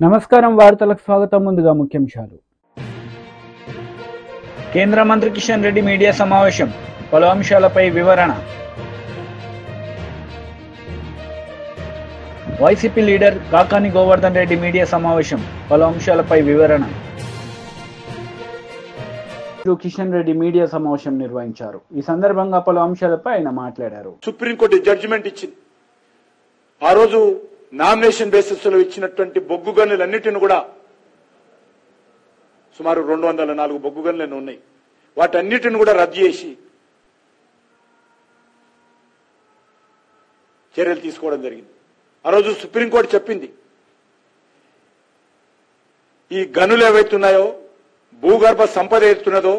నమస్కారం వార్తలకు స్వాగతం. ముందుగా ముఖ్యాంశాలు. కేంద్ర మంత్రి కిషన్ రెడ్డి మీడియా సమావేశం, పలు అంశాలపై వివరణ. YCP leader Kakani Govardhan Reddy media సమావేశం, పలు అంశాలపై వివరణ. కిషన్ రెడ్డి మీడియా సమావేశం నిర్వహించారు. ఈ సందర్భంగా పలు అంశాలపై ఆయన మాట్లాడారు. సుప్రీంకోర్టు జడ్జిమెంట్ ఇచ్చింది. ఆ రోజు నామినేషన్ బేసిస్ లో ఇచ్చినటువంటి బొగ్గు గనులన్నిటిని కూడా సుమారు 204 బొగ్గు గనులు ఉన్నాయి. వాటన్నిటిని కూడా రద్దు చేసి చర్యలు తీసుకోవడం జరిగింది. ఆ రోజు సుప్రీంకోర్టు చెప్పింది, ఈ గనులు ఏవైతున్నాయో, భూగర్భ సంపద ఏతున్నదో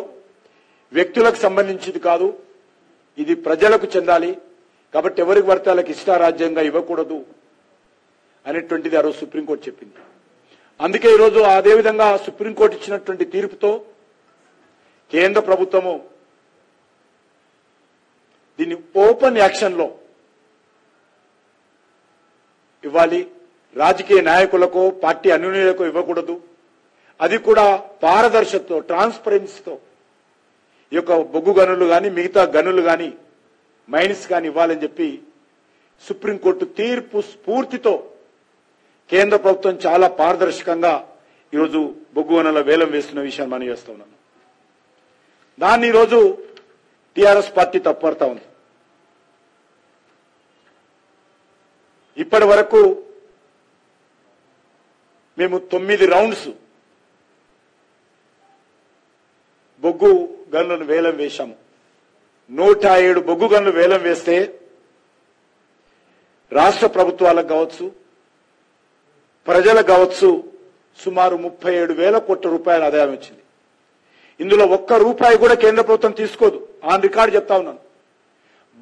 వ్యక్తులకు సంబంధించింది కాదు, ఇది ప్రజలకు చెందాలి. కాబట్టి ఎవరికి పడితే వాళ్ళకి ఇష్టారాజ్యంగా ఇవ్వకూడదు అనేటువంటిది ఆ రోజు సుప్రీంకోర్టు చెప్పింది. అందుకే ఈరోజు అదేవిధంగా సుప్రీంకోర్టు ఇచ్చినటువంటి తీర్పుతో కేంద్ర ప్రభుత్వము దీన్ని ఓపెన్ యాక్షన్ లో ఇవ్వాలి. రాజకీయ నాయకులకు, పార్టీ అనుయాయులకు ఇవ్వకూడదు. అది కూడా పారదర్శకతో, ట్రాన్స్పరెన్సీతో ఈ యొక్క బొగ్గు గనులు కానీ, మిగతా గనులు కానీ, మైన్స్ కానీ ఇవ్వాలని చెప్పి సుప్రీంకోర్టు తీర్పు స్ఫూర్తితో కేంద్ర ప్రభుత్వం చాలా పారదర్శకంగా ఈరోజు బొగ్గు గనుల వేలం వేస్తున్న విషయాన్ని మనం చేస్తా ఉన్నాను. దాన్ని ఈరోజు టీఆర్ఎస్ పార్టీ తప్పుపడతా ఉంది. ఇప్పటి వరకు మేము 9 రౌండ్స్ బొగ్గు గనులను వేలం వేశాము. 107 బొగ్గు గనులు వేలం వేస్తే రాష్ట్ర ప్రభుత్వాలకు కావచ్చు, ప్రజలకు కావచ్చు, సుమారు 37,000 కోట్ల రూపాయల ఆదాయం వచ్చింది. ఇందులో ఒక్క రూపాయి కూడా కేంద్ర ప్రభుత్వం తీసుకోదు. ఆన్ రికార్డు చెప్తా ఉన్నాను.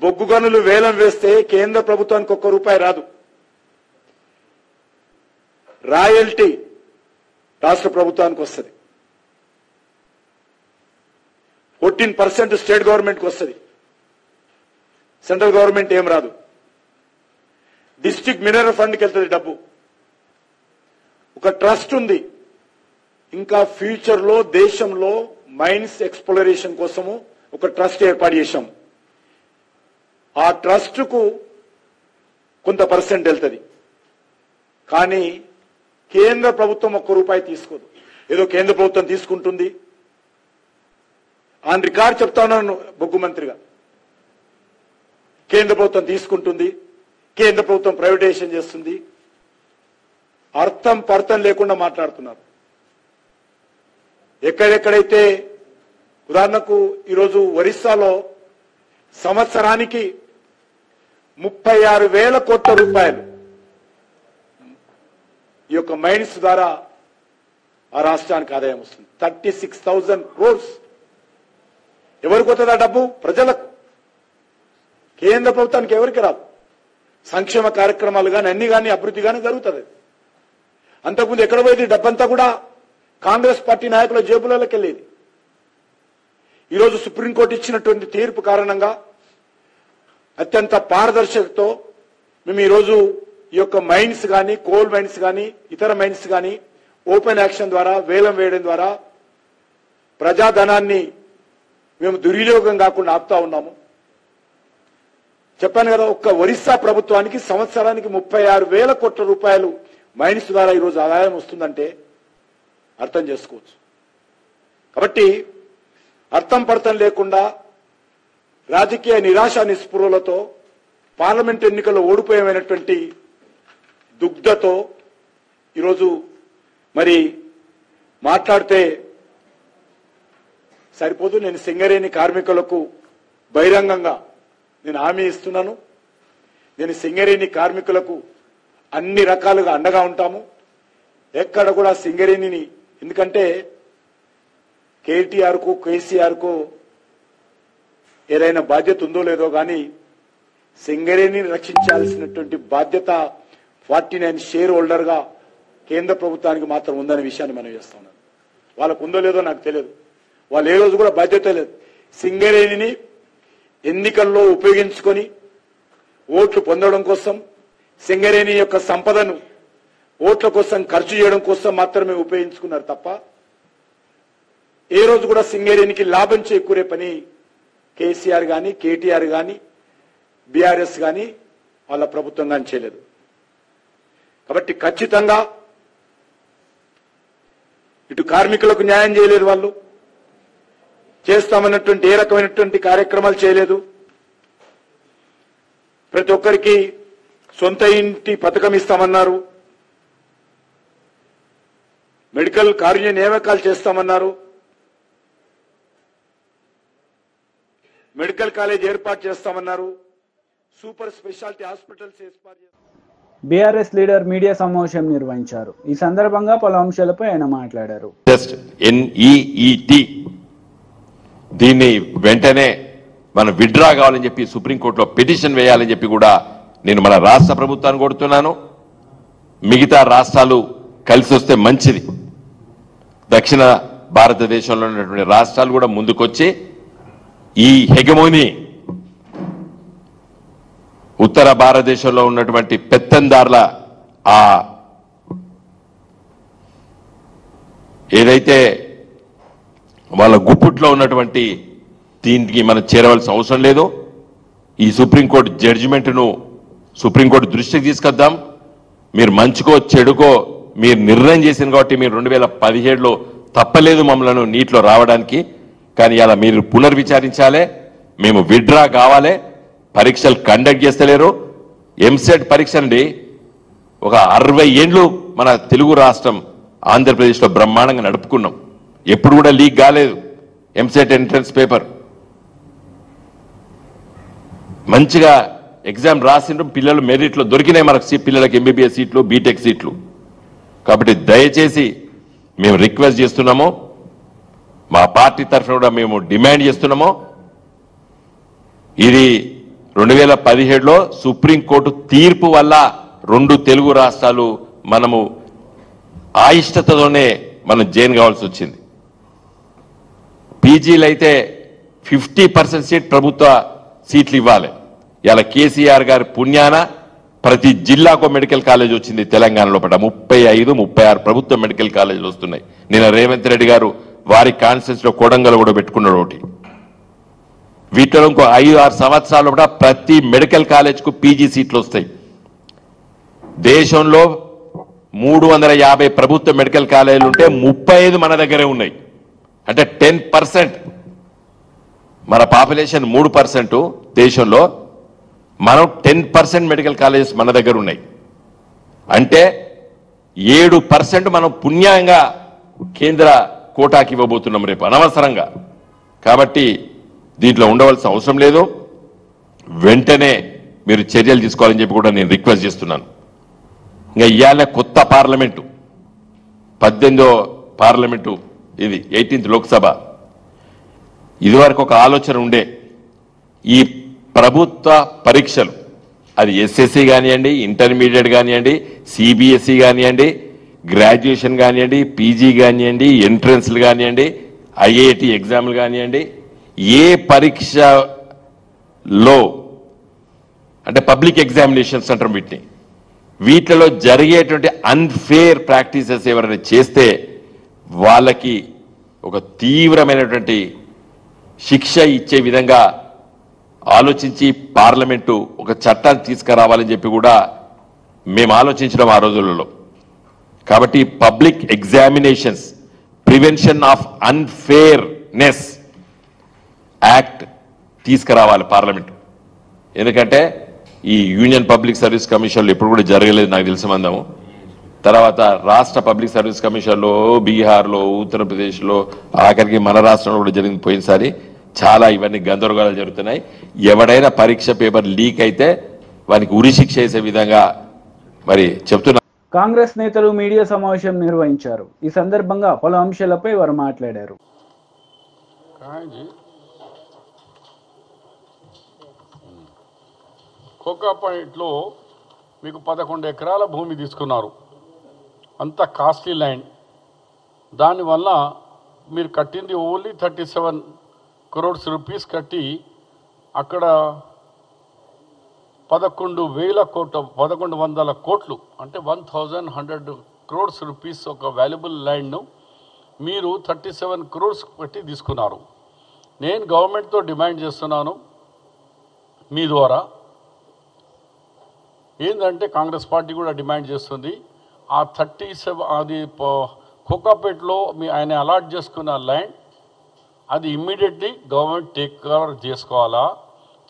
బొగ్గు గనులు వేలం వేస్తే కేంద్ర ప్రభుత్వానికి ఒక్క రూపాయి రాదు. రాయల్టీ రాష్ట్ర ప్రభుత్వానికి వస్తుంది. 14% స్టేట్ గవర్నమెంట్కి వస్తుంది. సెంట్రల్ గవర్నమెంట్ ఏం రాదు. డిస్ట్రిక్ట్ మినరల్ ఫండ్కి వెళ్తుంది డబ్బు. ఒక ట్రస్ట్ ఉంది. ఇంకా ఫ్యూచర్ లో దేశంలో మైన్స్ ఎక్స్ప్లోరేషన్ కోసము ఒక ట్రస్ట్ ఏర్పాటు చేశాం. ఆ ట్రస్ట్ కు కొంత పర్సెంట్ వెళ్తుంది. కానీ కేంద్ర ప్రభుత్వం ఒక్క రూపాయి తీసుకోదు. ఏదో కేంద్ర ప్రభుత్వం తీసుకుంటుంది. ఆన్ రికార్డ్ చెప్తా ఉన్నాను బొగ్గు మంత్రిగా. కేంద్ర ప్రభుత్వం తీసుకుంటుంది, కేంద్ర ప్రభుత్వం ప్రైవేటైజేషన్ చేస్తుంది. అర్థం పర్థం లేకుండా మాట్లాడుతున్నారు. ఎక్కడెక్కడైతే ఉదాహరణకు ఈరోజు ఒరిస్సాలో సంవత్సరానికి 36,000 కోట్ల రూపాయలు ఈ యొక్క మైన్స్ ద్వారా ఆ రాష్ట్రానికి ఆదాయం వస్తుంది. 36,000 crores. ఎవరికి వస్తుంది ఆ డబ్బు? ప్రజలకు. కేంద్ర ప్రభుత్వానికి ఎవరికి రాదు. సంక్షేమ కార్యక్రమాలు కానీ, అన్ని కానీ, అభివృద్ధి కానీ జరుగుతుంది. అంతకుముందు ఎక్కడ పోయేది? డబ్బంతా కూడా కాంగ్రెస్ పార్టీ నాయకుల జేబులలోకి వెళ్ళేది. ఈరోజు సుప్రీంకోర్టు ఇచ్చినటువంటి తీర్పు కారణంగా అత్యంత పారదర్శకతో మేము ఈరోజు ఈ యొక్క మైన్స్ కానీ, కోల్ మైన్స్ కానీ, ఇతర మైన్స్ కానీ ఓపెన్ యాక్షన్ ద్వారా వేలం వేయడం ద్వారా ప్రజాధనాన్ని మేము దుర్వినియోగం కాకుండా ఆపుతా ఉన్నాము. చెప్పాను కదా, ఒక్క ఒరిస్సా ప్రభుత్వానికి సంవత్సరానికి 36,000 కోట్ల రూపాయలు మైన్స్ ద్వారా ఈరోజు ఆదాయం వస్తుందంటే అర్థం చేసుకోవచ్చు. కాబట్టి అర్థం పర్థం లేకుండా రాజకీయ నిరాశ నిస్పృహలతో పార్లమెంట్ ఎన్నికల్లో ఓడిపోయేమైనటువంటి దుగ్ధతో ఈరోజు మరి మాట్లాడితే సరిపోదు. నేను సింగరేణి కార్మికులకు బహిరంగంగా నేను హామీ ఇస్తున్నాను. నేను సింగరేణి కార్మికులకు అన్ని రకాలుగా అండగా ఉంటాము. ఎక్కడ కూడా సింగరేణిని, ఎందుకంటే కేటీఆర్ కు, కేసీఆర్ కు ఏదైనా బాధ్యత ఉందో లేదో కానీ సింగరేణిని రక్షించాల్సినటువంటి బాధ్యత 49 షేర్ హోల్డర్ గా కేంద్ర ప్రభుత్వానికి మాత్రం ఉందనే విషయాన్ని మనం చేస్తా ఉన్నాం. వాళ్ళకు ఉందో లేదో నాకు తెలియదు. వాళ్ళు ఏ రోజు కూడా బాధ్యత లేదు. సింగరేణిని ఎన్నికల్లో ఉపయోగించుకొని ఓట్లు పొందడం కోసం, సింగరేణి యొక్క సంపదను ఓట్ల కోసం ఖర్చు చేయడం కోసం మాత్రమే ఉపయోగించుకున్నారు తప్ప ఏ రోజు కూడా సింగరేణికి లాభం చేకూరే పని కేసీఆర్ గాని కేటీఆర్ గాని బీఆర్ఎస్ గాని వాళ్ళ ప్రభుత్వం గాని చేయలేదు. కాబట్టి ఖచ్చితంగా ఇటు కార్మికులకు న్యాయం చేయలేదు, వాళ్ళు చేస్తామన్నటువంటి ఏ రకమైనటువంటి కార్యక్రమాలు చేయలేదు. ప్రతి ఒక్కరికి సొంత ఇంటి పథకం ఇస్తామన్నారు, మెడికల్ కారుణ్య నియామకాలు చేస్తామన్నారు, మెడికల్ కాలేజ్ ఏర్పాటు చేస్తామన్నారు, సూపర్ స్పెషాలిటీ హాస్పిటల్స్ ఏర్పాటు చేస్తామన్నారు. బీఆర్ఎస్ లీడర్ మీడియా సమావేశం నిర్వహించారు. ఈ సందర్భంగా పలు అంశాలపై ఆయన మాట్లాడారు. NEET దీన్ని వెంటనే మనం విత్డ్రా కావాలని చెప్పి సుప్రీంకోర్టులో పిటిషన్ వేయాలని చెప్పి కూడా నేను మన రాష్ట్ర ప్రభుత్వాన్ని కోరుతున్నాను. మిగతా రాష్ట్రాలు కలిసి వస్తే మంచిది. దక్షిణ భారతదేశంలో ఉన్నటువంటి రాష్ట్రాలు కూడా ముందుకొచ్చి ఈ హెగమోని ఉత్తర భారతదేశంలో ఉన్నటువంటి పెత్తందారుల ఆ ఏదైతే వాళ్ళ గుప్పుట్లో ఉన్నటువంటి దీనికి మనం చేరవలసిన అవసరం లేదు. ఈ సుప్రీంకోర్టు జడ్జిమెంట్ను సుప్రీంకోర్టు దృష్టికి తీసుకొద్దాం. మీరు మంచుకో చెడుకో మీరు నిర్ణయం చేసింది కాబట్టి మీరు 2017లో తప్పలేదు మమ్మల్ని నీటిలో రావడానికి. కానీ ఇలా మీరు పునర్విచారించాలి. మేము విత్డ్రా కావాలి. పరీక్షలు కండక్ట్ చేస్తలేరు. ఎంసెట్ పరీక్ష అండి ఒక 60 ఏండ్లు మన తెలుగు రాష్ట్రం ఆంధ్రప్రదేశ్లో బ్రహ్మాండంగా నడుపుకున్నాం. ఎప్పుడు కూడా లీక్ కాలేదు ఎంసెట్ ఎంట్రన్స్ పేపర్. మంచిగా ఎగ్జామ్ రాసిండ్రు, పిల్లలు మెరిట్లో దొరికినాయి మనకు పిల్లలకి MBBS సీట్లు, బీటెక్ సీట్లు. కాబట్టి దయచేసి మేము రిక్వెస్ట్ చేస్తున్నాము, మా పార్టీ తరఫున కూడా మేము డిమాండ్ చేస్తున్నాము. ఇది 2017లో సుప్రీంకోర్టు తీర్పు వల్ల 2 తెలుగు రాష్ట్రాలు మనము అయిష్టతతోనే మనం జైన్ కావాల్సి వచ్చింది. పీజీలు అయితే 50% సీట్ ప్రభుత్వ సీట్లు ఇవ్వాలి. ఇలా కేసీఆర్ గారి పుణ్యాన ప్రతి జిల్లాకు మెడికల్ కాలేజ్ వచ్చింది తెలంగాణలో. 35, 36 ప్రభుత్వ మెడికల్ కాలేజీలు వస్తున్నాయి. నిన్న రేవంత్ రెడ్డి గారు వారి కాన్స్టిట్యూన్స్ లో కొడంగల్ కూడా పెట్టుకున్నాడు ఒకటి. వీటిలో ఇంకో 5-6 సంవత్సరాలు కూడా ప్రతి మెడికల్ కాలేజ్కు పీజీ సీట్లు వస్తాయి. దేశంలో 350 ప్రభుత్వ మెడికల్ కాలేజీలు ఉంటే 35 మన దగ్గరే ఉన్నాయి. అంటే 10%. మన పాపులేషన్ 3% దేశంలో, మనం 10% మెడికల్ కాలేజెస్ మన దగ్గర ఉన్నాయి. అంటే 7% మనం పుణ్యంగా కేంద్ర కోటాకి ఇవ్వబోతున్నాం రేపు అనవసరంగా. కాబట్టి దీంట్లో ఉండవలసిన అవసరం లేదు. వెంటనే మీరు చర్యలు తీసుకోవాలని చెప్పి కూడా నేను రిక్వెస్ట్ చేస్తున్నాను. ఇంకా ఇవాళ కొత్త పార్లమెంటు 18వ పార్లమెంటు, ఇది 18th లోక్సభ. ఇదివరకు ఒక ఆలోచన ఉండే, ఈ ప్రభుత్వ పరీక్షలు అది SSC కానివ్వండి, ఇంటర్మీడియట్ కానివ్వండి, CBSE కానివ్వండి, గ్రాడ్యుయేషన్ కానివ్వండి, పీజీ కానివ్వండి, ఎంట్రన్స్లు కానివ్వండి, IIT ఎగ్జామ్లు కానివ్వండి, ఏ పరీక్షలో అంటే పబ్లిక్ ఎగ్జామినేషన్స్ అంటారు వీటిని, వీటిలో జరిగేటువంటి అన్ఫేర్ ప్రాక్టీసెస్ ఎవరైనా చేస్తే వాళ్ళకి ఒక తీవ్రమైనటువంటి శిక్ష ఇచ్చే విధంగా ఆలోచించి పార్లమెంటు ఒక చట్టాన్ని తీసుకురావాలని చెప్పి కూడా మేము ఆలోచించడం ఆ రోజులలో. కాబట్టి public examinations prevention of unfairness act తీసుకురావాలి పార్లమెంటు. ఎందుకంటే ఈ యూనియన్ పబ్లిక్ సర్వీస్ కమిషన్లో ఎప్పుడు కూడా జరగలేదు నాకు తెలిసి మందము. తర్వాత రాష్ట్ర పబ్లిక్ సర్వీస్ కమిషన్లో బీహార్లో, ఉత్తరప్రదేశ్లో, ఆఖరికి మన రాష్ట్రంలో కూడా జరిగింది పోయినసారి. చాలా ఇవన్నీ గందరగోళాలు జరుగుతున్నాయి. ఎవడైనా పరీక్ష పేపర్ లీక్ అయితే వానికి ఉరి శిక్ష వేసే విధంగా మరి చెప్తున్నా. కాంగ్రెస్ నేతలు మీడియా సమావేశం నిర్వహించారు. ఈ సందర్భంగా పలు అంశాలపై వారు మాట్లాడారు. కోకా పాయింట్లో మీకు 11 ఎకరాల భూమి తీసుకున్నారు, అంత కాస్ట్లీ ల్యాండ్. దానివల్ల మీరు కట్టింది ఓన్లీ 37 crores రూపీస్ కట్టి అక్కడ 1100 కోట్లు అంటే 1100 crores రూపీస్ ఒక వాల్యుబుల్ ల్యాండ్ను మీరు 37 crores పెట్టి తీసుకున్నారు. నేను గవర్నమెంట్తో డిమాండ్ చేస్తున్నాను మీ ద్వారా, ఏంటంటే కాంగ్రెస్ పార్టీ కూడా డిమాండ్ చేస్తుంది, ఆ 37 అది కోకాపేటలో ఆయన అలాట్ చేసుకున్న ల్యాండ్ అది ఇమ్మీడియట్లీ గవర్నమెంట్ టేక్ ఓవర్ చేసుకోవాలా,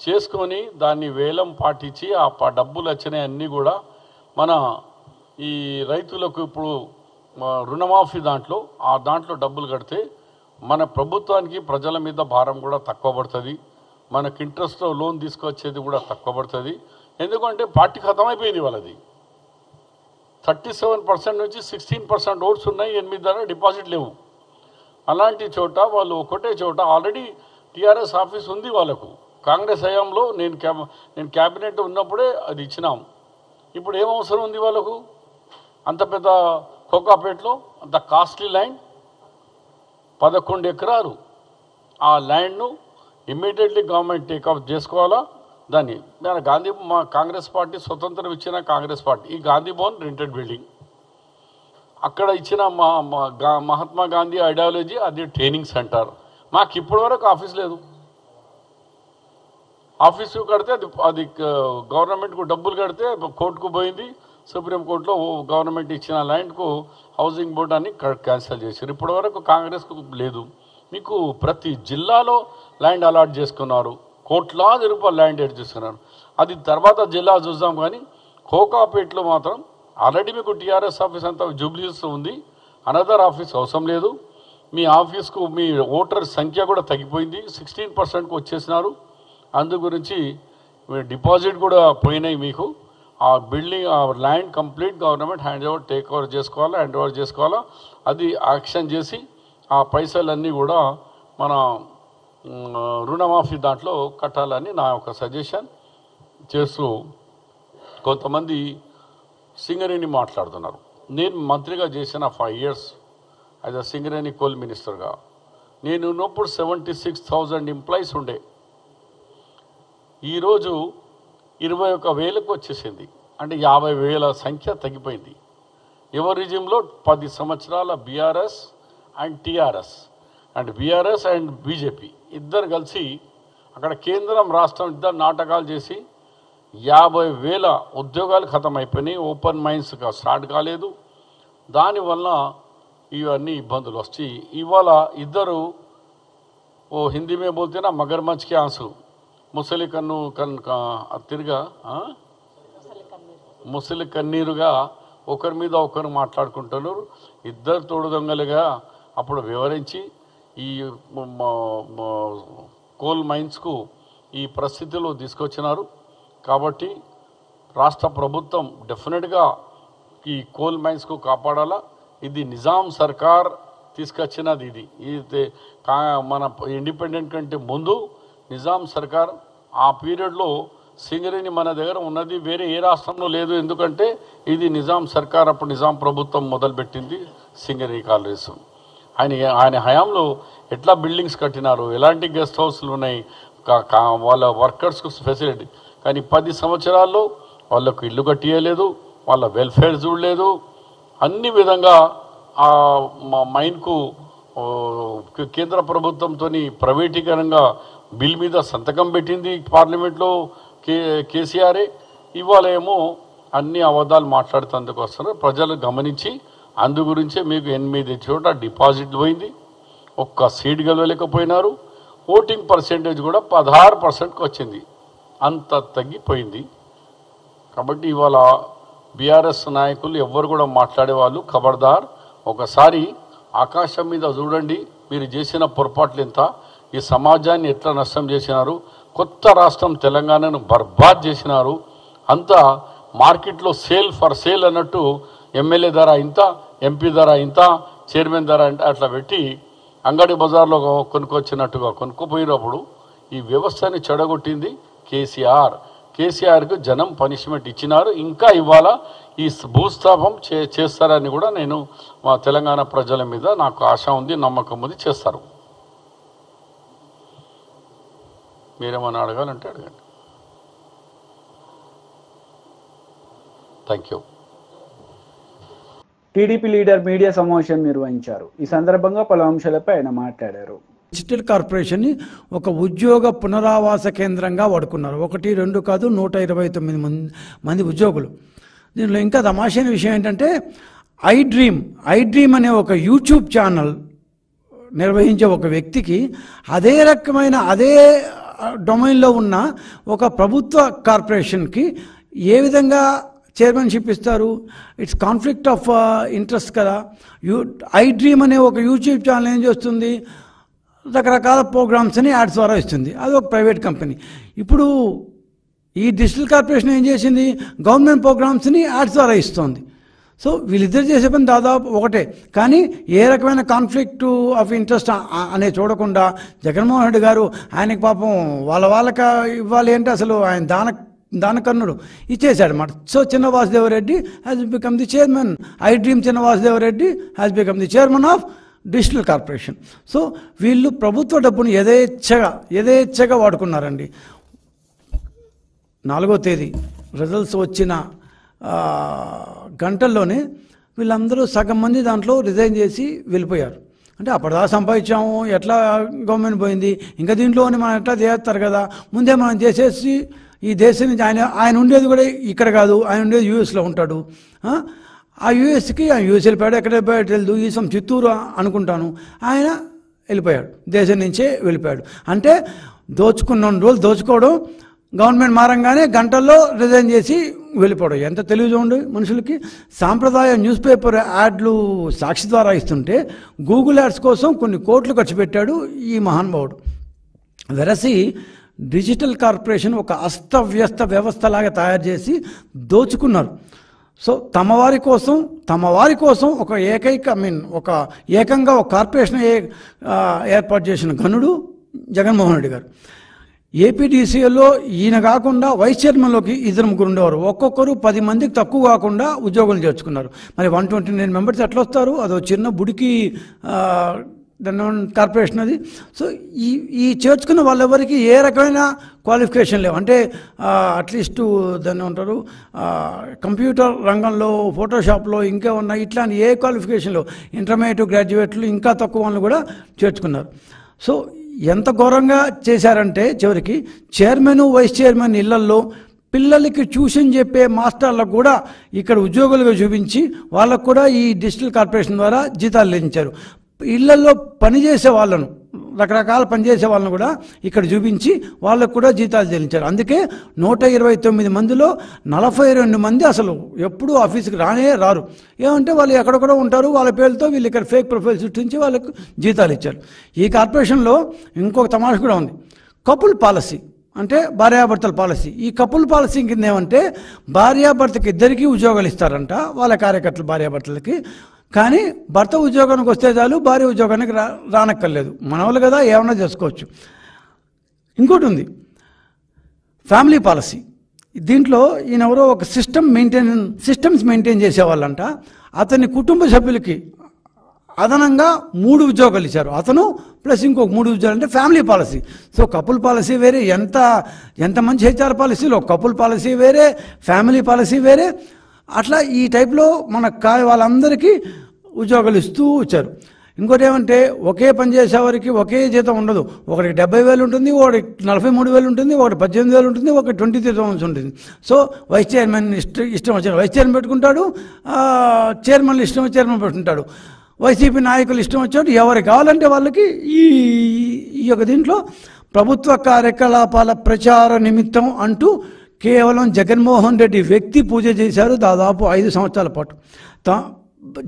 చేసుకొని దాన్ని వేలం పాటించి ఆ డబ్బులు వచ్చినాయి అన్నీ కూడా మన ఈ రైతులకు ఇప్పుడు రుణమాఫీ దాంట్లో డబ్బులు కడితే మన ప్రభుత్వానికి ప్రజల మీద భారం కూడా తక్కువ పడుతుంది, మనకి ఇంట్రెస్ట్లో లోన్ తీసుకొచ్చేది కూడా తక్కువ పడుతుంది. ఎందుకంటే పార్టీ ఖతమైపోయింది వాళ్ళది. 37% నుంచి 16% ఓట్స్ ఉన్నాయి, 8 ద్వారా డిపాజిట్ లేవు. అలాంటి చోట వాళ్ళు ఒకటే చోట ఆల్రెడీ టీఆర్ఎస్ ఆఫీస్ ఉంది వాళ్ళకు. కాంగ్రెస్ హయాంలో నేను క్యాబినెట్ ఉన్నప్పుడే అది ఇచ్చినాం. ఇప్పుడు ఏం అవసరం ఉంది వాళ్ళకు? అంత పెద్ద కోకాపేటలో అంత కాస్ట్లీ ల్యాండ్ 11 ఎకరాలు. ఆ ల్యాండ్ను ఇమ్మీడియట్లీ గవర్నమెంట్ టేకప్ చేసుకోవాలా. దాన్ని మా కాంగ్రెస్ పార్టీ స్వతంత్రం ఇచ్చిన కాంగ్రెస్ పార్టీ ఈ గాంధీ భవన్ రెంటెడ్ బిల్డింగ్ అక్కడ ఇచ్చిన మహాత్మా గాంధీ ఐడియాలజీ అది ట్రైనింగ్ సెంటర్. మాకు ఇప్పటివరకు ఆఫీస్ లేదు. ఆఫీసు కడితే అది గవర్నమెంట్కు డబ్బులు కడితే కోర్టుకు పోయింది, సుప్రీంకోర్టులో గవర్నమెంట్ ఇచ్చిన ల్యాండ్కు హౌసింగ్ బోర్డు అని క్యాన్సిల్ చేశారు. ఇప్పటివరకు కాంగ్రెస్కు లేదు. మీకు ప్రతి జిల్లాలో ల్యాండ్ అలాట్ చేసుకున్నారు, కోట్లాది రూపాయలు ల్యాండ్ ఎడ్ చేసుకున్నారు. అది తర్వాత జిల్లా చూద్దాం. కానీ కోకాపేటలో మాత్రం ఆల్రెడీ మీకు టీఆర్ఎస్ ఆఫీస్ అంతా జూబ్లీస్ ఉంది, అనదర్ ఆఫీస్ అవసరం లేదు. మీ ఆఫీస్కు మీ ఓటర్ సంఖ్య కూడా తగ్గిపోయింది, 16%కు వచ్చేసినారు. అందు గురించి డిపాజిట్ కూడా పోయినాయి మీకు. ఆ బిల్డింగ్ ఆ land complete government hand over చేసుకోవాలా. అది యాక్షన్ చేసి ఆ పైసలన్నీ కూడా మన రుణమాఫీ దాంట్లో కట్టాలని నా ఒక సజెషన్ చేస్తూ కొంతమంది సింగరేణి మాట్లాడుతున్నారు. నేను మంత్రిగా చేసిన 5 years as a Singareni coal మినిస్టర్గా. నేను ఉన్నప్పుడు 76,000 ఎంప్లాయీస్ ఉండే. ఈరోజు 21,000కు వచ్చేసింది. అంటే 50,000 సంఖ్య తగ్గిపోయింది. ఎవరి రిజిమ్లో 10 సంవత్సరాల BRS and TRS BRS and BJP ఇద్దరు కలిసి అక్కడ కేంద్రం రాష్ట్రం ఇద్దరు నాటకాలు చేసి 50,000 ఉద్యోగాలు ఖతం అయిపోయినాయి. ఓపెన్ మైన్స్ స్టార్ట్ కాలేదు. దానివల్ల ఇవన్నీ ఇబ్బందులు వచ్చి ఇవాళ ఇద్దరు ఓ హిందీ మే బోల్తేనా మగర్మచ్ కే ఆంసు ముసలి ముసలి కన్నీరుగా ఒకరి మీద ఒకరు మాట్లాడుకుంటున్నారు. ఇద్దరు తోడు దొంగలుగా అప్పుడు వివరించి ఈ కోల్ మైన్స్కు ఈ పరిస్థితిలో తీసుకొచ్చినారు. కాబట్టి రాష్ట్ర ప్రభుత్వం డెఫినెట్గా ఈ కోల్ మైన్స్కు కాపాడాలా. ఇది నిజాం సర్కార్ తీసుకొచ్చినది. ఇది మన ఇండిపెండెంట్ కంటే ముందు నిజాం సర్కార్ ఆ పీరియడ్లో సింగరేణి మన దగ్గర ఉన్నది, వేరే ఏ రాష్ట్రంలో లేదు. ఎందుకంటే ఇది నిజాం సర్కార్ అప్పుడు నిజాం ప్రభుత్వం మొదలుపెట్టింది సింగరేణి కాలేజ్. ఆయన హయాంలో ఎట్లా బిల్డింగ్స్ కట్టినారు, ఎలాంటి గెస్ట్ హౌస్లు ఉన్నాయి, వాళ్ళ వర్కర్స్కు ఫెసిలిటీ. కానీ 10 సంవత్సరాల్లో వాళ్ళకు ఇల్లు కట్టియలేదు, వాళ్ళ వెల్ఫేర్ చూడలేదు. అన్ని విధంగా ఆ మైన్కు కేంద్ర ప్రభుత్వంతో ప్రైవేటీకరణగా బిల్ మీద సంతకం పెట్టింది పార్లమెంట్లో కేసీఆరే. ఇవాళ ఏమో అన్ని అబద్ధాలు మాట్లాడుతందుకు వస్తున్నారు. ప్రజలు గమనించి అందు గురించే మీకు 8 చోట డిపాజిట్లు పోయింది, ఒక్క సీట్ గెలవలేకపోయినారు. ఓటింగ్ పర్సెంటేజ్ కూడా 16%కి వచ్చింది, అంత తగ్గిపోయింది. కాబట్టి ఇవాళ బీఆర్ఎస్ నాయకులు ఎవ్వరు కూడా మాట్లాడేవాళ్ళు ఖబర్దార్. ఒకసారి ఆకాశం మీద చూడండి, మీరు చేసిన పొరపాట్లు ఎంత, ఈ సమాజాన్ని ఎట్లా నష్టం చేసినారు. కొత్త రాష్ట్రం తెలంగాణను బర్బాద్ చేసినారు. అంతా మార్కెట్లో సేల్ అన్నట్టు ఎమ్మెల్యే ధర ఇంత, ఎంపీ ధర ఇంత, చైర్మన్ ధర అంటే అట్లా పెట్టి అంగడి బజార్లో కొనుక్కొచ్చినట్టుగా కొనుక్కోపోయినప్పుడు ఈ వ్యవస్థని చెడగొట్టింది కేసీఆర్కు జనం పనిష్మెంట్ ఇచ్చినారు. ఇంకా ఇవాళ ఈ భూస్థాపం చేస్తారని కూడా నేను మా తెలంగాణ ప్రజల మీద నాకు ఆశ ఉంది, నమ్మకం ఉంది, చేస్తారు. మీరేమన్నా అడగాలంటే అడగండి. Thank you. TDP leader media సమావేశం నిర్వహించారు. ఈ సందర్భంగా పలు అంశాలపై ఆయన మాట్లాడారు. డిజిటల్ కార్పొరేషన్ని ఒక ఉద్యోగ పునరావాస కేంద్రంగా వాడుకున్నారు. 1, 2 కాదు, 129 మంది ఉద్యోగులు. దీనిలో ఇంకా తమాషైన విషయం ఏంటంటే ఐ డ్రీమ్ అనే ఒక యూట్యూబ్ ఛానల్ నిర్వహించే ఒక వ్యక్తికి అదే రకమైన అదే డొమైన్లో ఉన్న ఒక ప్రభుత్వ కార్పొరేషన్కి ఏ విధంగా చైర్మన్షిప్ ఇస్తారు? ఇట్స్ కాన్ఫ్లిక్ట్ ఆఫ్ ఇంట్రెస్ట్ కదా. ఐ డ్రీమ్ అనే ఒక యూట్యూబ్ ఛానల్ ఏం చేస్తుంది? రకరకాల ప్రోగ్రామ్స్ని యాడ్స్ ద్వారా ఇస్తుంది. అది ఒక ప్రైవేట్ కంపెనీ. ఇప్పుడు ఈ డిజిటల్ కార్పొరేషన్ ఏం చేసింది? గవర్నమెంట్ ప్రోగ్రామ్స్ని యాడ్స్ ద్వారా ఇస్తుంది. సో వీళ్ళిద్దరు చేసే పని దాదాపు ఒకటే, కానీ ఏ రకమైన కాన్ఫ్లిక్ట్ ఆఫ్ ఇంట్రెస్ట్ అనే చూడకుండా జగన్మోహన్ రెడ్డి గారు ఆయనకి పాపం వాళ్ళకి ఇవ్వాలి అంటే అసలు ఆయన దానకర్ణుడు ఇచ్చేసాడు అన్నమాట. So Chinna Vasudeva Reddy has become the chairman. I dream Chinna Vasudeva Reddy has become the chairman of digital corporation. So వీళ్ళు ప్రభుత్వ డబ్బును యథేచ్ఛగా వాడుకున్నారండి. 4వ తేదీ రిజల్ట్స్ వచ్చిన గంటల్లోనే వీళ్ళందరూ సగం మంది దాంట్లో రిజైన్ చేసి వెళ్ళిపోయారు. అంటే అప్పటిదా సంపాదించాము, ఎట్లా గవర్నమెంట్ పోయింది, ఇంకా దీంట్లోనే మనం ఎట్లా చేస్తారు కదా, ముందే మనం చేసేసి ఈ దేశం నుంచి ఆయన ఉండేది కూడా ఇక్కడ కాదు, ఆయన ఉండేది యూఎస్లో ఉంటాడు. ఆ యూఎస్కి ఆయన యూఎస్ వెళ్ళిపోయాడు, ఎక్కడ వెళ్ళిపోయాడు తెలియదు, ఈ చిత్తూరు అనుకుంటాను. ఆయన వెళ్ళిపోయాడు, దేశం నుంచే వెళ్ళిపోయాడు. అంటే దోచుకున్న రోజులు దోచుకోవడం, గవర్నమెంట్ మారంగానే గంటల్లో రిజైన్ చేసి వెళ్ళిపోవడం. ఎంత తెలివి చూడండి మనుషులకి. సాంప్రదాయ న్యూస్ పేపర్ యాడ్లు సాక్షి ద్వారా ఇస్తుంటే గూగుల్ యాడ్స్ కోసం కొన్ని కోట్లు ఖర్చు పెట్టాడు ఈ మహానుభావుడు. వెరసి డిజిటల్ కార్పొరేషన్ ఒక అస్తవ్యస్త వ్యవస్థలాగా తయారు చేసి దోచుకున్నారు. సో తమ వారి కోసం ఒక ఏకంగా ఒక కార్పొరేషన్ ఏర్పాటు చేసిన ఘనుడు జగన్మోహన్ రెడ్డి గారు. ఏపీడీసీఎల్లో ఈయన కాకుండా వైస్ చైర్మన్లోకి 2-3 ఉండేవారు. ఒక్కొక్కరు 10 మందికి తక్కువ కాకుండా ఉద్యోగులు చేర్చుకున్నారు. మరి 129 మెంబర్స్ ఎట్లా వస్తారు? అదో చిన్న బుడికి దాన్ని కార్పొరేషన్ అది. సో ఈ చేర్చుకున్న వాళ్ళెవరికి ఏ రకమైన క్వాలిఫికేషన్ లేవు. అంటే అట్లీస్ట్ దాన్ని ఉంటారు కంప్యూటర్ రంగంలో, ఫోటోషాప్లో ఇంకా ఉన్న ఇట్లాంటి ఏ క్వాలిఫికేషన్ లేవు. ఇంటర్మీడియట్, గ్రాడ్యుయేట్లు ఇంకా తక్కువ వాళ్ళు కూడా చేర్చుకున్నారు. సో ఎంత ఘోరంగా చేశారంటే చివరికి చైర్మన్, వైస్ చైర్మన్ ఇళ్లల్లో పిల్లలకి ట్యూషన్ చెప్పే మాస్టర్లకు కూడా ఇక్కడ ఉద్యోగులుగా చూపించి వాళ్ళకు కూడా ఈ డిజిటల్ కార్పొరేషన్ ద్వారా జీతాలు లభించారు. ఇళ్లల్లో పనిచేసే వాళ్ళను, రకరకాల పనిచేసే వాళ్ళను కూడా ఇక్కడ చూపించి వాళ్ళకు కూడా జీతాలు చెల్లించారు. అందుకే 129 మందిలో 42 మంది అసలు ఎప్పుడూ ఆఫీస్కి రారు. ఏమంటే వాళ్ళు ఎక్కడెక్కడో ఉంటారు, వాళ్ళ పేర్లతో వీళ్ళు ఇక్కడ ఫేక్ ప్రొఫైల్ సృష్టించి వాళ్ళకు జీతాలు ఇచ్చారు. ఈ కార్పొరేషన్లో ఇంకొక తమాష కూడా ఉంది. కపుల్ పాలసీ అంటే భార్యాభర్తల పాలసీ. ఈ కపుల్ పాలసీ కింద ఏమంటే భార్యాభర్తకి ఇద్దరికీ ఉద్యోగాలు ఇస్తారంట వాళ్ళ కార్యకర్తలు భార్యాభర్తలకి. కానీ భర్త ఉద్యోగానికి వస్తే చాలు, భార్య ఉద్యోగానికి రానక్కర్లేదు. మనవాళ్ళు కదా, ఏమన్నా చేసుకోవచ్చు. ఇంకోటి ఉంది ఫ్యామిలీ పాలసీ. దీంట్లో ఈయనెవరో ఒక సిస్టమ్స్ మెయింటైన్ చేసేవాళ్ళంట. అతని కుటుంబ సభ్యులకి అదనంగా 3 ఉద్యోగాలు ఇచ్చారు. అతను ప్లస్ ఇంకొక 3 ఉద్యోగాలు. అంటే family policy. So couple policy వేరే. ఎంత మంచి హెచ్ఆర్ పాలసీలో కపుల్ పాలసీ వేరే, ఫ్యామిలీ పాలసీ వేరే. అట్లా ఈ టైప్లో వాళ్ళందరికీ ఉద్యోగాలు ఇస్తూ వచ్చారు. ఇంకోటి ఏమంటే ఒకే పని చేసేవారికి ఒకే జీతం ఉండదు. ఒకరికి 70,000 ఉంటుంది, ఒకటి 43,000 ఉంటుంది, ఒకటి 18,000 ఉంటుంది, ఒకటి 23,000 ఉంటుంది. సో వైస్ చైర్మన్ ఇష్టం వచ్చిన వైస్ చైర్మన్ పెట్టుకుంటాడు, చైర్మన్లు ఇష్టం వచ్చి చైర్మన్ పెట్టుకుంటాడు, వైసీపీ నాయకులు ఇష్టం వచ్చాడు. ఎవరికి కావాలంటే వాళ్ళకి ఈ యొక్క దీంట్లో ప్రభుత్వ కార్యకలాపాల ప్రచార నిమిత్తం అంటూ కేవలం జగన్మోహన్ రెడ్డి వ్యక్తి పూజ చేశారు దాదాపు 5 సంవత్సరాల పాటు.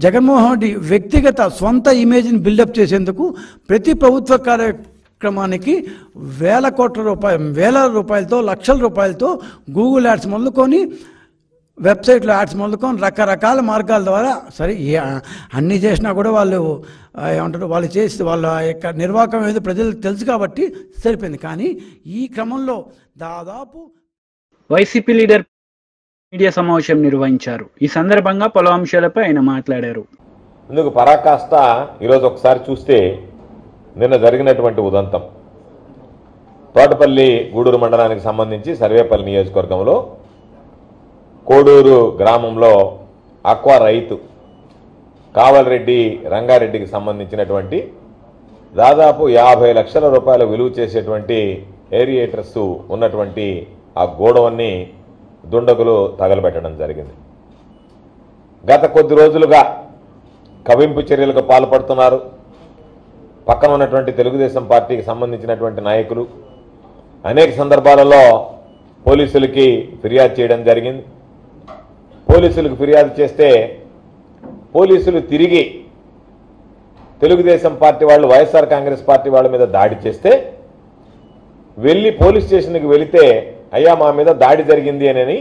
జగన్మోహన్ రెడ్డి వ్యక్తిగత సొంత ఇమేజ్ని బిల్డప్ చేసేందుకు ప్రతి ప్రభుత్వ కార్యక్రమానికి వేల రూపాయలతో, లక్షల రూపాయలతో గూగుల్ యాడ్స్ మొదలుకొని, వెబ్సైట్లో యాడ్స్ మొదలుకొని రకరకాల మార్గాల ద్వారా సరే అన్నీ చేసినా కూడా వాళ్ళు ఏమంటారు, వాళ్ళు చేసి వాళ్ళ యొక్క నిర్వాహకం ఏదో ప్రజలకు తెలుసు కాబట్టి సరిపోయింది. కానీ ఈ క్రమంలో దాదాపు వైసీపీ లీడర్ మీడియా సమావేశం నిర్వహించారు. ఈ సందర్భంగా పలు అంశాలపై ఆయన మాట్లాడారు. ఇందుకు పరాకాష్ట ఈరోజు ఒకసారి చూస్తే నిన్న జరిగినటువంటి ఉదంతం తోటపల్లి గూడూరు మండలానికి సంబంధించి సర్వేపల్లి నియోజకవర్గంలో కోడూరు గ్రామంలో అక్వా రైతు కావలరెడ్డి రంగారెడ్డికి సంబంధించినటువంటి దాదాపు 50 లక్షల రూపాయల విలువ చేసేటువంటి ఏరియేటర్స్ ఉన్నటువంటి ఆ గోడౌన్ని దుండగులు తగలబెట్టడం జరిగింది. గత కొద్ది రోజులుగా కవింపు చర్యలకు పాల్పడుతున్నారు. పక్కన ఉన్నటువంటి తెలుగుదేశం పార్టీకి సంబంధించినటువంటి నాయకులు అనేక సందర్భాలలో పోలీసులకి ఫిర్యాదు చేయడం జరిగింది. పోలీసులకు ఫిర్యాదు చేస్తే పోలీసులు తిరిగి తెలుగుదేశం పార్టీ వాళ్ళు వైఎస్ఆర్ కాంగ్రెస్ పార్టీ వాళ్ళ మీద దాడి చేస్తే వెళ్ళి పోలీస్ స్టేషన్కి వెళితే అయ్యా మా మీద దాడి జరిగింది అని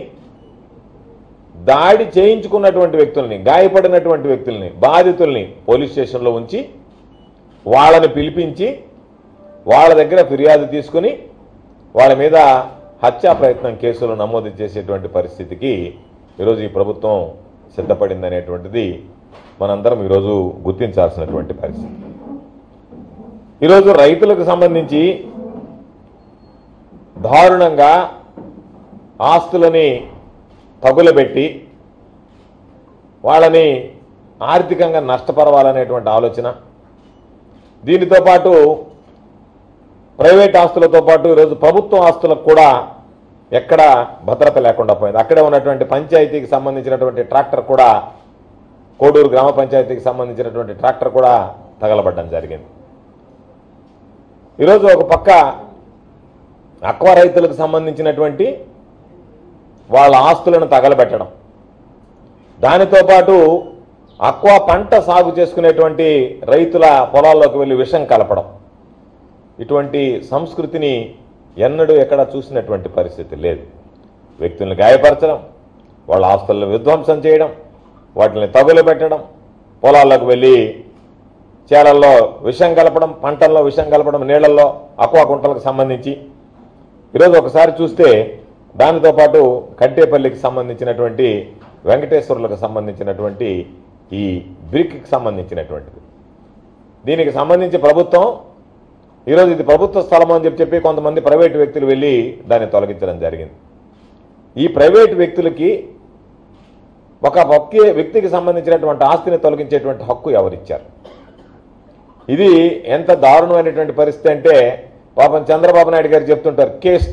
దాడి చేయించుకున్నటువంటి వ్యక్తుల్ని, గాయపడినటువంటి వ్యక్తుల్ని, బాధితుల్ని పోలీస్ స్టేషన్లో ఉంచి వాళ్ళని పిలిపించి వాళ్ళ దగ్గర ఫిర్యాదు తీసుకుని వాళ్ళ మీద హత్యా ప్రయత్నం కేసులు నమోదు చేసేటువంటి పరిస్థితికి ఈరోజు ఈ ప్రభుత్వం సిద్ధపడింది అనేటువంటిది మనందరం ఈరోజు గుర్తించాల్సినటువంటి పరిస్థితి. ఈరోజు రైతులకు సంబంధించి దారుణంగా ఆస్తులని తగులబెట్టి వాళ్ళని ఆర్థికంగా నష్టపరవాలనేటువంటి ఆలోచన, దీనితో పాటు ప్రైవేట్ ఆస్తులతో పాటు ఈరోజు ప్రభుత్వ ఆస్తులకు కూడా ఎక్కడ భద్రత లేకుండా పోయింది. అక్కడే ఉన్నటువంటి పంచాయతీకి సంబంధించినటువంటి ట్రాక్టర్ కూడా, కోడూరు గ్రామ పంచాయతీకి సంబంధించినటువంటి ట్రాక్టర్ కూడా తగలబడ్డం జరిగింది. ఈరోజు ఒక పక్క అక్వా రైతులకు సంబంధించినటువంటి వాళ్ళ ఆస్తులను తగలబెట్టడం, దానితో పాటు అక్వా పంట సాగు చేసుకునేటువంటి రైతుల పొలాల్లోకి వెళ్ళి విషం కలపడం, ఇటువంటి సంస్కృతిని ఎన్నడూ ఎక్కడ చూసినటువంటి పరిస్థితి లేదు. వ్యక్తులను గాయపరచడం, వాళ్ళ ఆస్తులను విధ్వంసం చేయడం, వాటిని తగులబెట్టడం, పొలాల్లోకి వెళ్ళి చేలల్లో విషం కలపడం, పంటల్లో విషం కలపడం, నీళ్లలో అక్వా కుంటలకు సంబంధించి ఈరోజు ఒకసారి చూస్తే దానితో పాటు కట్టేపల్లికి సంబంధించినటువంటి వెంకటేశ్వర్లకు సంబంధించినటువంటి ఈ బ్రిక్కి సంబంధించినటువంటిది, దీనికి సంబంధించి ప్రభుత్వం ఈరోజు ఇది ప్రభుత్వ స్థలం అని చెప్పి కొంతమంది ప్రైవేటు వ్యక్తులు వెళ్ళి దాన్ని తొలగించడం జరిగింది. ఈ ప్రైవేటు వ్యక్తులకి ఒక వ్యక్తికి సంబంధించినటువంటి ఆస్తిని తొలగించేటువంటి హక్కు ఎవరిచ్చారు? ఇది ఎంత దారుణమైనటువంటి పరిస్థితి అంటే, పాపం చంద్రబాబు నాయుడు గారు చెప్తుంటారు కేస్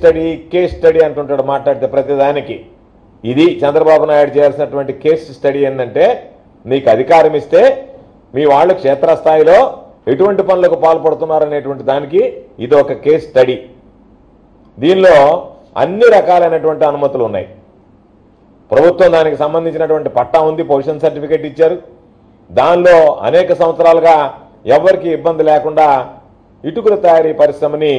స్టడీ అంటుంటాడు మాట్లాడితే ప్రతిదానికి. ఇది చంద్రబాబు నాయుడు చేయాల్సినటువంటి కేస్ స్టడీ ఏంటంటే, నీకు అధికారం ఇస్తే మీ వాళ్ళు క్షేత్రస్థాయిలో ఎటువంటి పనులకు పాల్పడుతున్నారనేటువంటి దానికి ఇది ఒక కేస్ స్టడీ. దీనిలో అన్ని రకాలైనటువంటి అనుమతులు ఉన్నాయి. ప్రభుత్వం దానికి సంబంధించినటువంటి పట్టా ఉంది, పొజిషన్ సర్టిఫికేట్ ఇచ్చారు. దానిలో అనేక సంవత్సరాలుగా ఎవరికి ఇబ్బంది లేకుండా ఇటుకల తయారీ పరిశ్రమని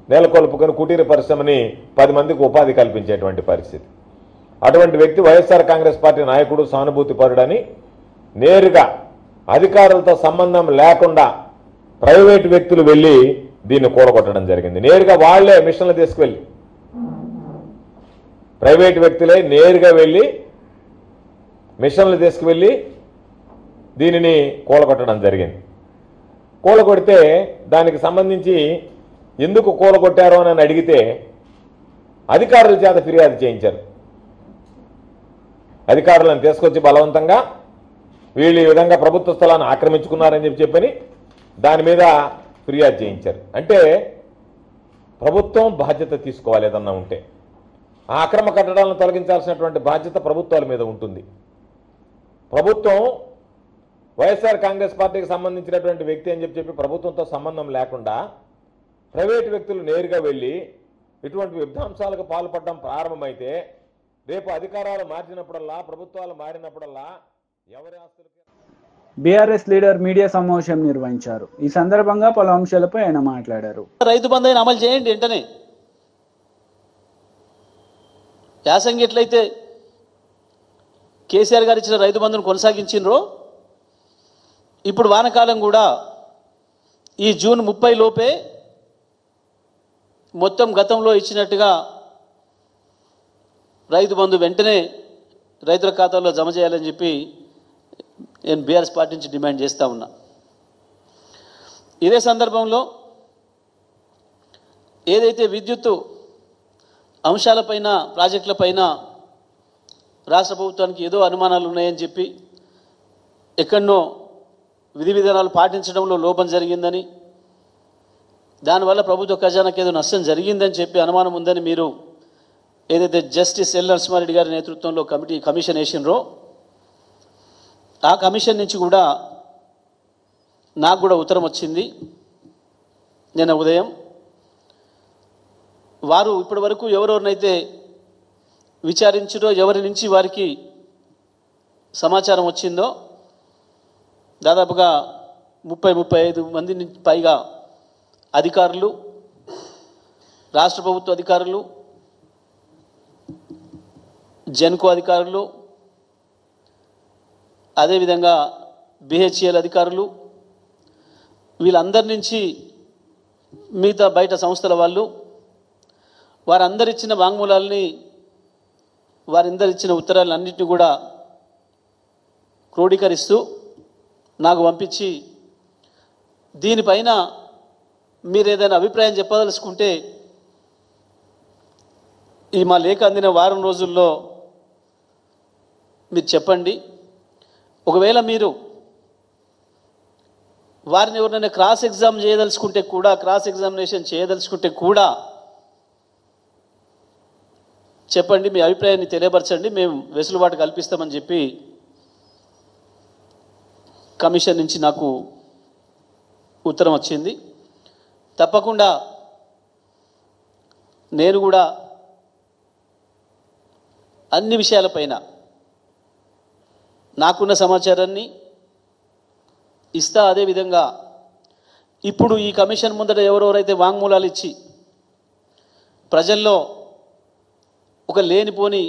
నెలకొల్పుకొని కుటీర పరిశ్రమని 10 మందికి ఉపాధి కల్పించేటువంటి పరిస్థితి. అటువంటి వ్యక్తి వైఎస్ఆర్ కాంగ్రెస్ పార్టీ నాయకుడు, సానుభూతిపరుడని నేరుగా అధికారులతో సంబంధం లేకుండా ప్రైవేటు వ్యక్తులు వెళ్ళి దీన్ని కూలగొట్టడం జరిగింది. నేరుగా వాళ్లే మిషన్లు తీసుకువెళ్ళి, ప్రైవేటు వ్యక్తులే నేరుగా వెళ్ళి మిషన్లు తీసుకువెళ్ళి దీనిని కూలగొట్టడం జరిగింది. కూలగొడితే దానికి సంబంధించి ఎందుకు కూలగొట్టారో అని అడిగితే అధికారుల చేత ఫిర్యాదు చేయించారు. అధికారులను తీసుకొచ్చి బలవంతంగా వీళ్ళు ఈ విధంగా ప్రభుత్వ స్థలాన్ని ఆక్రమించుకున్నారని చెప్పని దాని మీద ఫిర్యాదు చేయించారు. అంటే ప్రభుత్వం బాధ్యత తీసుకోవాలి. ఏదన్నా ఉంటే ఆ అక్రమ కట్టడాలను తొలగించాల్సినటువంటి బాధ్యత ప్రభుత్వాల మీద ఉంటుంది. ప్రభుత్వం వైఎస్ఆర్ కాంగ్రెస్ పార్టీకి సంబంధించినటువంటి వ్యక్తి అని చెప్పి ప్రభుత్వంతో సంబంధం లేకుండా ప్రైవేటు వ్యక్తులు నేరుగా వెళ్ళి ఇటువంటి విధ్వంసాలకు పాల్పడడం ప్రారంభమైతే రేపు అధికారాలు మార్చినప్పుడల్లా, ప్రభుత్వాలు మారినప్పుడల్లా ఎవరి ఆస్తులకి బీఆర్ఎస్ లీడర్ మీడియా సమావేశం నిర్వహించారు. ఈ సందర్భంగా పలు అంశాలపై ఆయన మాట్లాడారు. రైతు బంధు అమలు చేయండి వెంటనే. యాసంగి ఎట్లయితే కేసీఆర్ గారు ఇచ్చిన రైతు బంధును కొనసాగించినరో, ఇప్పుడు వానకాలం కూడా ఈ జూన్ 30 లోపే మొత్తం గతంలో ఇచ్చినట్టుగా రైతు బంధు వెంటనే రైతుల ఖాతాలో జమ చేయాలని చెప్పి నేను బీఆర్ఎస్ పార్టీ నుంచి డిమాండ్ చేస్తూ ఉన్నా. ఇదే సందర్భంలో ఏదైతే విద్యుత్తు అంశాలపైన, ప్రాజెక్టులపైన రాష్ట్ర ప్రభుత్వానికి ఏదో అనుమానాలు ఉన్నాయని చెప్పి ఎక్కడనో విధి విధానాలు పాటించడంలో లోపం జరిగిందని, దానివల్ల ప్రభుత్వ ఖజానాకి ఏదో నష్టం జరిగిందని చెప్పి అనుమానం ఉందని మీరు ఏదైతే జస్టిస్ ఎల్ నరసింహారెడ్డి గారి నేతృత్వంలో కమిషన్ వేసినరో, ఆ కమిషన్ నుంచి కూడా నాకు కూడా ఉత్తరం వచ్చింది నిన్న ఉదయం. వారు ఇప్పటి వరకు ఎవరెవరినైతే విచారించారో, ఎవరి నుంచి వారికి సమాచారం వచ్చిందో, దాదాపుగా 30-35 మంది నుంచి పైగా అధికారులు, రాష్ట్ర ప్రభుత్వ అధికారులు, జెన్కో అధికారులు, అదేవిధంగా బిహెచ్ఎల్ అధికారులు, వీళ్ళందరి నుంచి మిగతా బయట సంస్థల వాళ్ళు వారందరిచ్చిన వాంగ్మూలాలని, వారందరిచ్చిన ఉత్తరాలన్నింటినీ కూడా క్రోడీకరిస్తూ నాకు పంపించి, దీనిపైన మీరు ఏదైనా అభిప్రాయం చెప్పదలుచుకుంటే ఈ మా లేఖ అందిన వారం రోజుల్లో మీరు చెప్పండి. ఒకవేళ మీరు వారిని ఎవరినైనా క్రాస్ ఎగ్జామినేషన్ చేయదలుచుకుంటే కూడా చెప్పండి, మీ అభిప్రాయాన్ని తెలియపరచండి, మేము వెసులుబాటు కల్పిస్తామని చెప్పి కమిషన్ నుంచి నాకు ఉత్తరం వచ్చింది. తప్పకుండా నేను కూడా అన్ని విషయాలపైన నాకున్న సమాచారాన్ని ఇస్తా. అదేవిధంగా ఇప్పుడు ఈ కమిషన్ ముందట ఎవరెవరైతే వాంగ్మూలాలు ఇచ్చి ప్రజల్లో ఒక లేనిపోని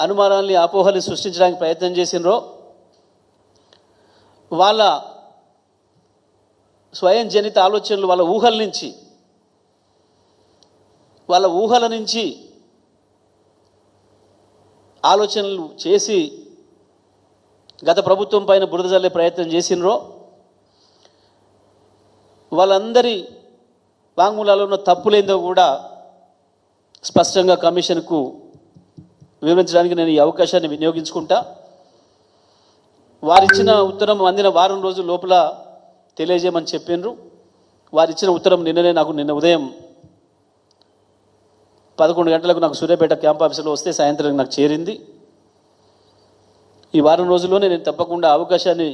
అనుమానాల్ని, అపోహల్ని సృష్టించడానికి ప్రయత్నం చేసినరో, వాళ్ళ స్వయం జనిత ఆలోచనలు, వాళ్ళ ఊహల నుంచి ఆలోచనలు చేసి గత ప్రభుత్వం పైన బురద జల్లే ప్రయత్నం చేసినరో, వాళ్ళందరి వాంగ్మూలాల్లో ఉన్న తప్పులేందో కూడా స్పష్టంగా కమిషన్కు వివరించడానికి నేను ఈ అవకాశాన్ని వినియోగించుకుంటా. వారిచ్చిన ఉత్తరం అందిన వారం రోజుల లోపల తెలియజేయమని చెప్పిండ్రు. వారిచ్చిన ఉత్తరం నిన్న ఉదయం 11 గంటలకు నాకు సూర్యాపేట క్యాంప్ ఆఫీసులో వస్తే సాయంత్రం నాకు చేరింది. ఈ వారం రోజుల్లోనే నేను తప్పకుండా అవకాశాన్ని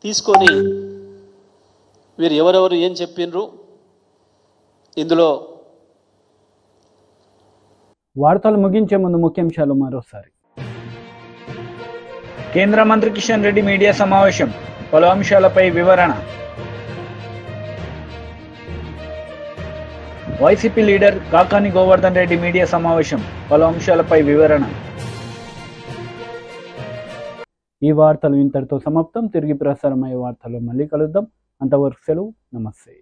తీసుకొని వీరు ఎవరెవరు ఏం చెప్పిండ్రు ఇందులో. వార్తలు ముగించే ముందు ముఖ్యాంశాలు మరోసారి. కేంద్ర మంత్రి కిషన్ రెడ్డి మీడియా సమావేశం, పలు అంశాలపై వివరణ. YCP leader Kakani Govardhan Reddy media సమావేశం, పలు అంశాలపై వివరణ. ఈ వార్తలు ఇంతటితో సమాప్తం. తిరిగి ప్రసారమయ్యే వార్తల్లో మళ్ళీ కలుద్దాం. అంతవరకు సెలవు. నమస్తే.